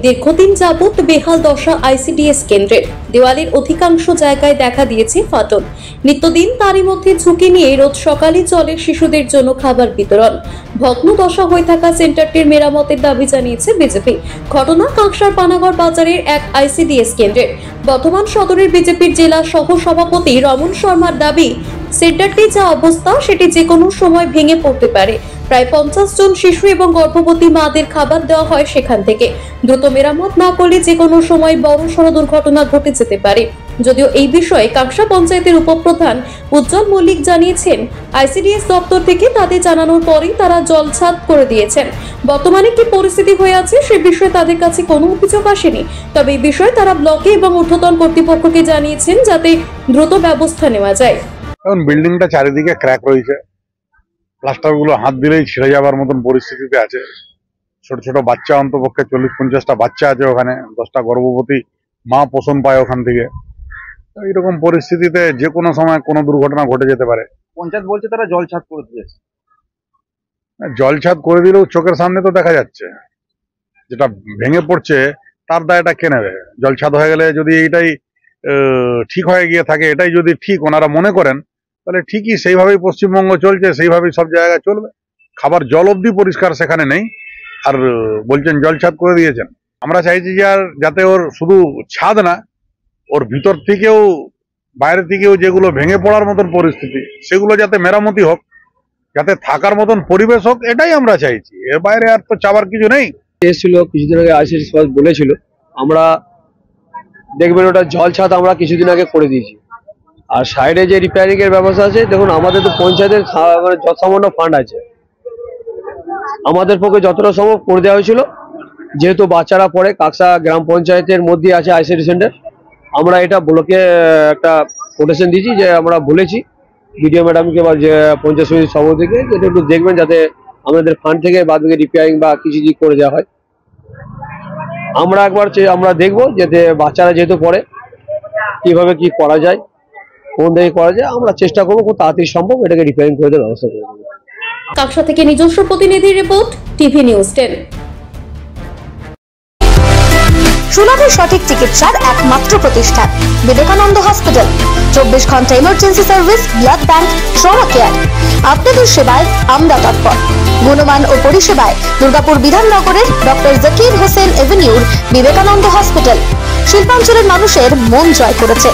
দীর্ঘদিন যাবৎ বেহাল দশা আইসিডিএস কেন্দ্রের। দেওয়ালের অধিকাংশ জায়গায় দেখা দিয়েছে ফাটল। নিত্যদিন তারই মধ্যে ঝুঁকি নিয়ে রোজ সকালে চলে শিশুদের জন্য খাবার বিতরণ। ভগ্ন দশা হয়ে থাকা সেন্টারটির মেরামতের দাবি জানিয়েছে বিজেপি। ঘটনা কাঁকসার পানাগড় বাজারের এক আইসিডিএস কেন্দ্রের। বর্ধমান সদরের বিজেপির জেলা সহ সভাপতি রমন শর্মার দাবি, সেন্টারটি যা অবস্থা সেটি যে কোনো সময় ভেঙে পড়তে পারে। প্রায় 50 জন শিশু এবং গর্ভবতী মাদের খাবার দেওয়া হয় সেখান থেকে। দ্রুত মেরামত না করলে যে কোনো সময় বড়সড় দুর্ঘটনা ঘটে যেতে পারে। যদিও এই বিষয়ে কাঁকসা পঞ্চায়েতের উপপ্রধান উজ্জ্বল মল্লিক জানিয়েছেন, আইসিডিএস দপ্তর থেকে তাদের জানানোর পরেই তারা জলছাদ করে দিয়েছেন। বর্তমানে কি পরিস্থিতি হয়ে আছে সে বিষয়ে তাদের কাছে কোনো অভিযোগ আসেনি। তবে এই বিষয়ে তারা ব্লকে এবং ঊর্ধ্বতন কর্তৃপক্ষকে জানিয়েছেন যাতে দ্রুত ব্যবস্থা নেওয়া যায়। এখন বিল্ডিংটা চারিদিকে ক্র্যাক রয়েছে, প্লাস্টারগুলো হাত দিলেই ছিঁড়ে যাবার মতন পরিস্থিতিতে আছে। ছোট ছোট বাচ্চা, অন্তপক্ষে 40-50টা বাচ্চা আছে ওখানে, 10টা গর্ভবতী মা পোষণ পায় ওখান থেকে। এইরকম পরিস্থিতিতে যে কোনো সময় কোনো দুর্ঘটনা ঘটে যেতে পারে। পঞ্চায়েত বলছে তারা জলছাদ করে দিয়েছে। জলছাদ করে দিলেও চোখের সামনে তো দেখা যাচ্ছে যেটা ভেঙে পড়ছে, তার দায়টা কে নেবে? জলছাদ হয়ে গেলে যদি এইটাই ঠিক হয়ে গিয়ে থাকে, এটাই যদি ঠিক ওনারা মনে করেন, তাহলে ঠিকই সেইভাবেই পশ্চিমবঙ্গ চলছে, সেইভাবেই সব জায়গায় চলবে। খাবার জল অবধি পরিষ্কার সেখানে নেই, আর বলছেন জলছাদ করে দিয়েছেন। আমরা চাইছি যে আর যাতে ওর শুধু ছাদ না, ওর ভিতর থেকেও বাইরে থেকেও যেগুলো ভেঙে পড়ার মতন পরিস্থিতি, সেগুলো যাতে মেরামতি হোক, যাতে থাকার মতন পরিবেশ হোক, এটাই আমরা চাইছি। এর বাইরে আর তো চাবার কিছু নেই। এসেছিল কিছুদিন আগে, আইসিডিএস বলেছিল আমরা দেখবেন ওটা জলছাদ আমরা কিছুদিন আগে করে দিয়েছি। আর সাইডে যে রিপেয়ারিং এর ব্যবস্থা আছে, দেখুন আমাদের তো পঞ্চায়েতের যথাসামান্য ফান্ড আছে, আমাদের পক্ষে যতটা সম্ভব করে দেওয়া হয়েছিল। যেহেতু বাচ্চারা পড়ে কাঁকসা গ্রাম পঞ্চায়েতের মধ্যে আছে আইসিডি সেন্টার, আমরা এটা ব্লকে একটা কোটেশন দিয়েছি যে আমরা বলেছি বিডিও ম্যাডামকে বা যে পঞ্চায়েত সমিতির সভাপতিকে, যেটা একটু দেখবেন যাতে আমাদের ফান্ড থেকে বাদ বাকি রিপেয়ারিং বা কিছু যদি করে দেওয়া হয়। আমরা একবার আমরা দেখবো যাতে বাচ্চারা যেহেতু পড়ে কিভাবে কি করা যায়, কোন দিকে করা যায়, আমরা চেষ্টা করবো খুব তাড়াতাড়ি সম্ভব এটাকে রিপেয়ারিং করে দেওয়ার ব্যবস্থা করে দেবো। কাঁকসা থেকে নিজস্ব প্রতিনিধি রিপোর্ট, টিভি নিউজ 10। সুলভের সঠিক চিকিৎসার একমাত্র প্রতিষ্ঠান বিবেকানন্দ হসপিটাল। 24 ঘন্টা emergency service, blood bank, trauma care. আপনাদের সেবায় আমরা তৎপর। গুণমান ও পরিষেবায় দুর্গাপুর বিধাননগরের ডক্টর জাকির হোসেন এভিনিউর বিবেকানন্দ হসপিটাল শিল্পাঞ্চলের মানুষের মন জয় করেছে।